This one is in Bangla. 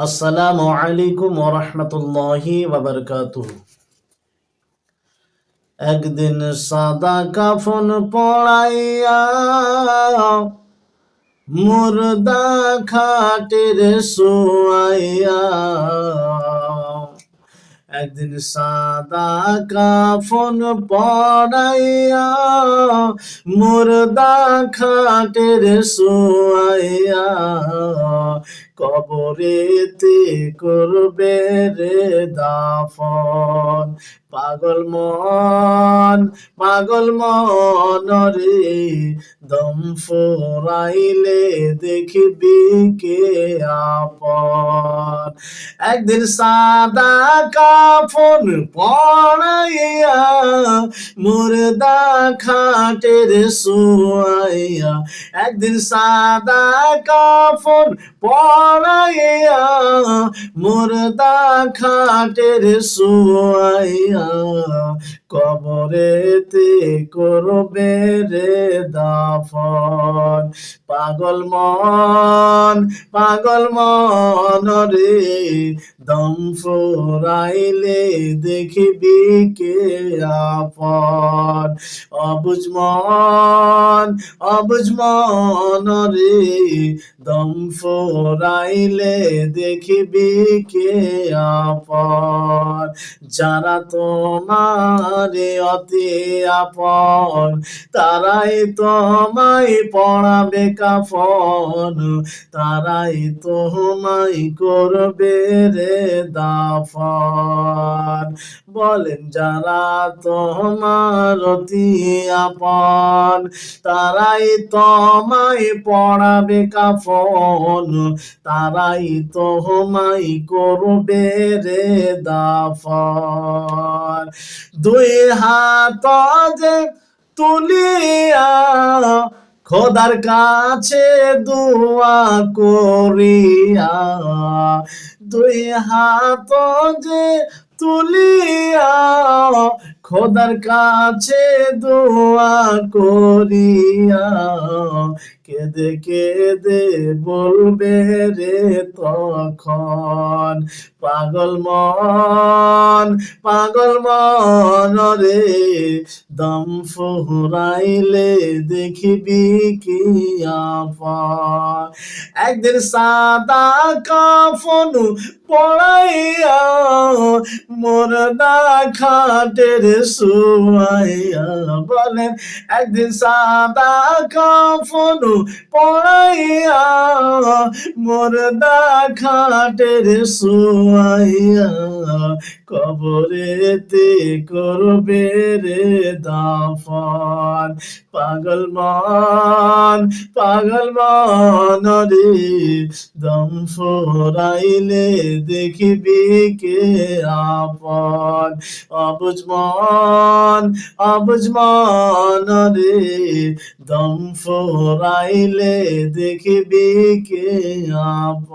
আসসালামু আলাইকুম ওয়া রাহমাতুল্লাহি ওয়া বারাকাতুহু। একদিন সাদা কাফন পড়াইয়া মুর্দা খাটের শোয়াইয়া, একদিন সাদা কাফন পড়াইয়া মুর্দা খাটের শোয়াইয়া, কবরেতে করবে রে দাফন। পাগল মন রে, দম ফুরাইলে দেখবি কে আপন। একদিন সাদা কাফন পড়াইয়া মুর্দা খাটের শোয়াইয়া, একদিন সাদা কাফন পড়াইয়া মুর্দা খাটের শোয়াইয়া, কবরেতে করবে রে দাফন। পাগল মন রে, দম ফুরাইলে দেখবি কে আপন। অবুঝ মন রে, দম ফুরাইলে দেখবি কে আপন। যারা তোমার অতি আপন, তারাই তোমায় পড়াবে কাফন, তারাই তোমায় করবে রে দাফন। বলেন যারা তোমার অতি আপন, তারাই তোমায় পড়াবে কাফন, তারাই তোমায় করবে রে দাফন। দুই হাত যে তুলিয়া খোদার কাছে দোয়া করিয়া, দুই হাত যে তুলিয়া খোদার কাছে দোয়া করিয়া, কেঁদে কেঁদে বলবে রে তখন। পাগল মন রে, দম ফুরাইলে দেখবি কি আপন। একদিন সাদা কাফন পড়াইয়া মুর্দা খাটের শোয়াইয়া, বলেন একদিন সাদা কাফন পড়াইয়া মুর্দা খাটের শোয়াইয়া, কবরেতে করবে রে দাফন। পাগল মন রে, দম ফুরাইলে দেখবি কে আপন। অবুঝ মন রে, দম ফুরাইলে দেখবি কে আপন।